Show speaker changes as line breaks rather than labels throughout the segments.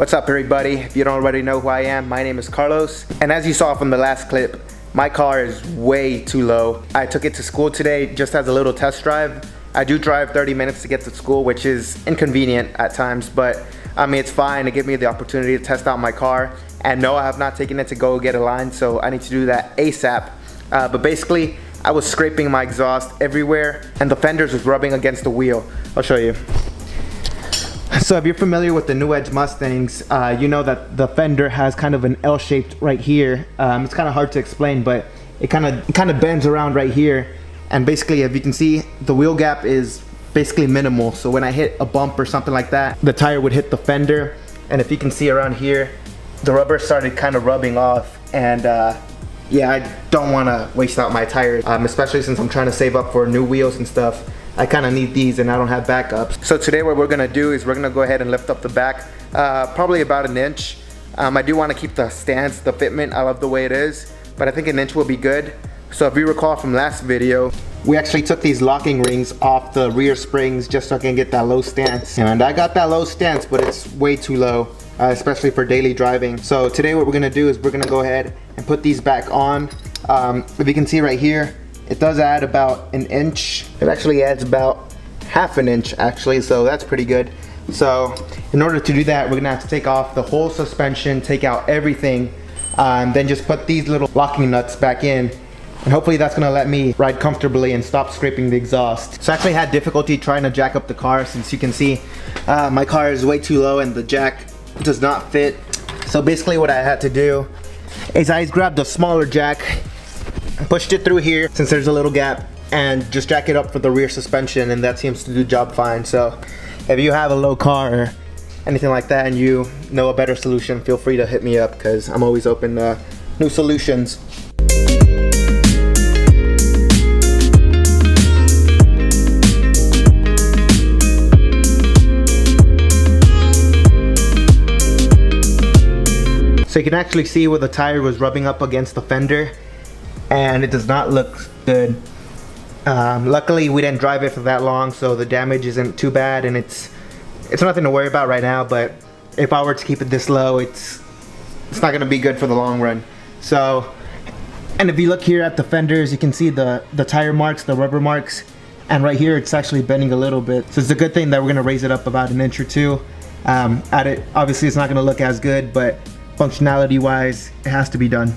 What's up everybody? If you don't already know who I am, my name is Carlos. And as you saw from the last clip, my car is way too low. I took it to school today just as a little test drive. I do drive 30 minutes to get to school, which is inconvenient at times, but I mean, it's fine to give me the opportunity to test out my car. And no, I have not taken it to go get a line, so I need to do that ASAP. But basically, I was scraping my exhaust everywhere and the fenders was rubbing against the wheel. I'll show you. So if you're familiar with the New Edge Mustangs, you know that the fender has kind of an L shaped right here. It's kind of hard to explain, but it kind of bends around right here. And basically, if you can see, the wheel gap is basically minimal. So when I hit a bump or something like that, the tire would hit the fender. And if you can see around here, the rubber started kind of rubbing off. And yeah, I don't want to waste out my tires, especially since I'm trying to save up for new wheels and stuff. I kind of need these and I don't have backups. So today what we're gonna do is we're gonna go ahead and lift up the back, probably about an inch. I do want to keep the stance, the fitment, I love the way it is, but I think an inch will be good. So if you recall from last video, we actually took these locking rings off the rear springs just so I can get that low stance. And I got that low stance, but it's way too low, especially for daily driving. So today what we're gonna do is we're gonna go ahead and put these back on. If you can see right here, it does add about an inch. It actually adds about half an inch actually, so that's pretty good. So in order to do that, we're gonna have to take off the whole suspension, take out everything, and then just put these little locking nuts back in. And hopefully that's gonna let me ride comfortably and stop scraping the exhaust. So I actually had difficulty trying to jack up the car, since you can see my car is way too low and the jack does not fit. So basically what I had to do is I grabbed a smaller jack, pushed it through here since there's a little gap, and just jack it up for the rear suspension, and that seems to do the job fine. So if you have a low car or anything like that and you know a better solution, feel free to hit me up because I'm always open to new solutions. So you can actually see where the tire was rubbing up against the fender, and it does not look good. Luckily we didn't drive it for that long, so the damage isn't too bad, and it's nothing to worry about right now. But if I were to keep it this low, it's not gonna be good for the long run. So, and if you look here at the fenders, you can see the tire marks, the rubber marks, and right here it's actually bending a little bit. So it's a good thing that we're gonna raise it up about an inch or two. At it, obviously it's not gonna look as good, but functionality wise, it has to be done.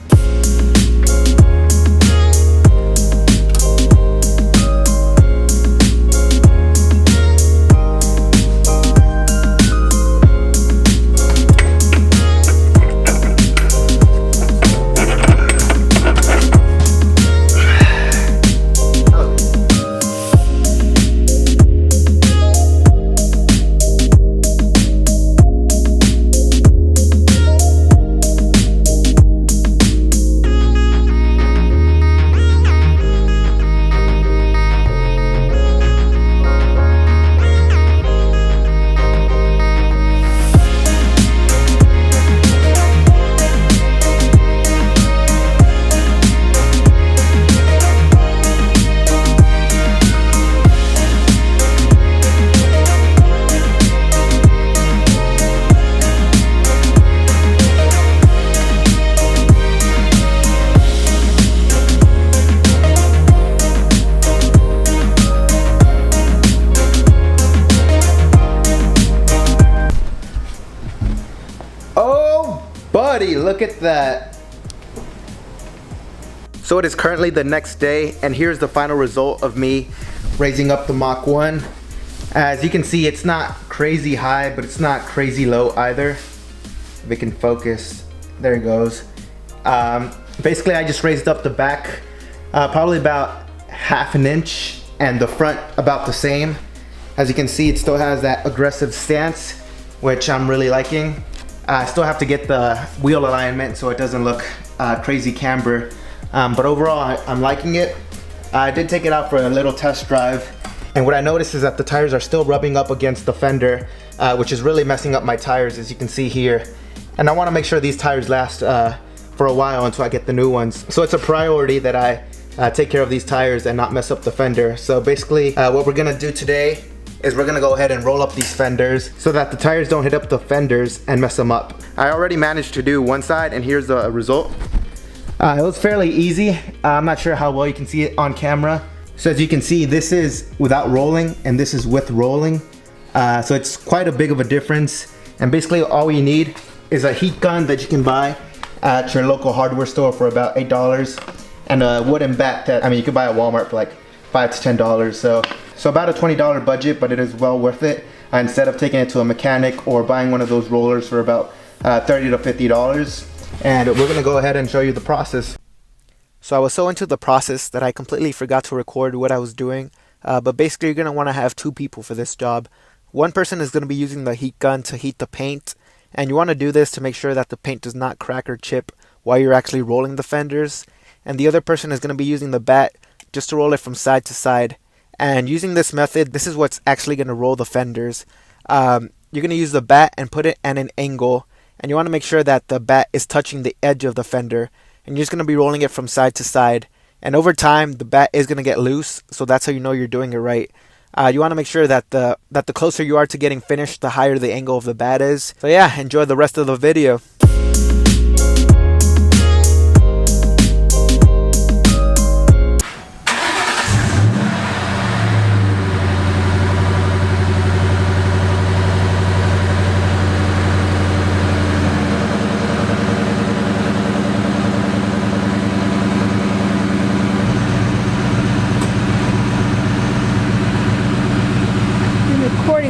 Buddy, look at that. So it is currently the next day, and here's the final result of me raising up the Mach 1. As you can see, it's not crazy high, but it's not crazy low either. If it can focus, there it goes. Basically, I just raised up the back probably about half an inch, and the front about the same. As you can see, it still has that aggressive stance, which I'm really liking. I still have to get the wheel alignment so it doesn't look crazy camber. But overall, I'm liking it. I did take it out for a little test drive. And what I noticed is that the tires are still rubbing up against the fender, which is really messing up my tires, as you can see here. And I want to make sure these tires last for a while until I get the new ones. So it's a priority that I take care of these tires and not mess up the fender. So basically what we're gonna do today is we're gonna go ahead and roll up these fenders so that the tires don't hit up the fenders and mess them up. I already managed to do one side, and here's the result. It was fairly easy. I'm not sure how well you can see it on camera. So as you can see, this is without rolling and this is with rolling. So it's quite a big of a difference. And basically all you need is a heat gun that you can buy at your local hardware store for about $8, and a wooden bat that, I mean, you could buy at Walmart for like $5 to $10. So about a $20 budget, but it is well worth it. Instead of taking it to a mechanic or buying one of those rollers for about $30 to $50. And we're gonna go ahead and show you the process. So I was so into the process that I completely forgot to record what I was doing. But basically you're gonna wanna have 2 people for this job. One person is gonna be using the heat gun to heat the paint. And you wanna do this to make sure that the paint does not crack or chip while you're actually rolling the fenders. And the other person is gonna be using the bat just to roll it from side to side. And using this method, this is what's actually gonna roll the fenders. You're gonna use the bat and put it at an angle. And you want to make sure that the bat is touching the edge of the fender, and you're just going to be rolling it from side to side. And over time the bat is going to get loose, so that's how you know you're doing it right. You want to make sure that the closer you are to getting finished, the higher the angle of the bat is. So yeah, enjoy the rest of the video.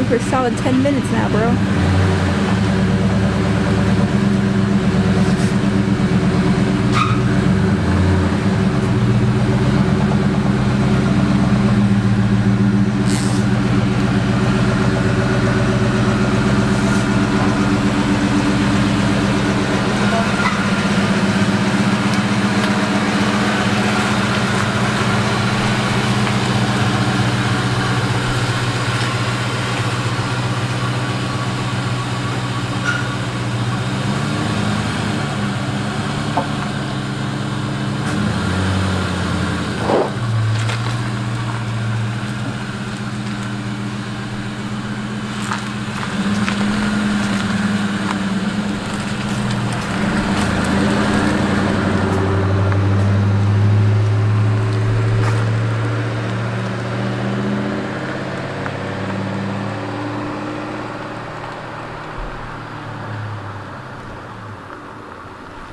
For a solid 10 minutes now, bro.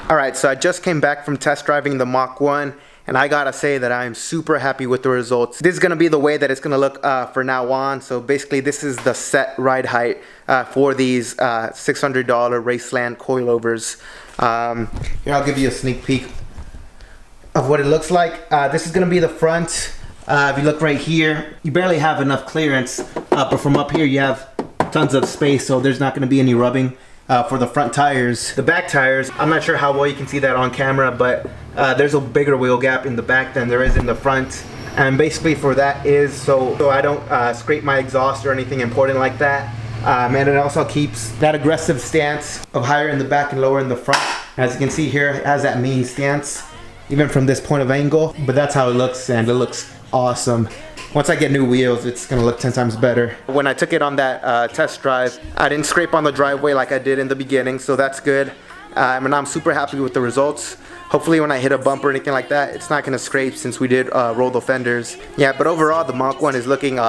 Alright, so I just came back from test driving the Mach 1, and I gotta say that I'm super happy with the results. This is gonna be the way that it's gonna look for now on. So basically this is the set ride height for these $600 Raceland Coilovers. Here, I'll give you a sneak peek of what it looks like. This is gonna be the front. If you look right here, you barely have enough clearance, but from up here you have tons of space, so there's not gonna be any rubbing. For the front tires. The back tires, I'm not sure how well you can see that on camera, but there's a bigger wheel gap in the back than there is in the front. And basically for that is so I don't scrape my exhaust or anything important like that. And it also keeps that aggressive stance of higher in the back and lower in the front. As you can see here, it has that mean stance, even from this point of angle. But that's how it looks, and it looks awesome. Once I get new wheels, it's gonna look 10 times better. When I took it on that test drive, I didn't scrape on the driveway like I did in the beginning, so that's good. And I'm super happy with the results. Hopefully when I hit a bump or anything like that, it's not gonna scrape since we did roll the fenders. Yeah, but overall the Mach 1 is looking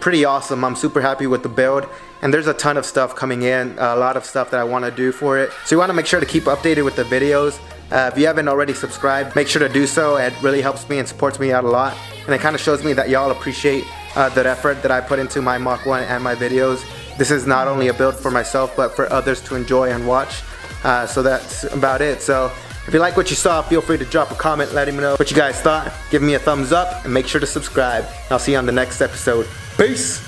pretty awesome. I'm super happy with the build, and there's a ton of stuff coming in, a lot of stuff that I wanna do for it. So you wanna make sure to keep updated with the videos. If you haven't already subscribed, make sure to do so. It really helps me and supports me out a lot. And it kind of shows me that y'all appreciate the effort that I put into my Mach 1 and my videos. This is not only a build for myself, but for others to enjoy and watch. So that's about it. So if you like what you saw, feel free to drop a comment letting me know what you guys thought. Give me a thumbs up and make sure to subscribe. I'll see you on the next episode. Peace!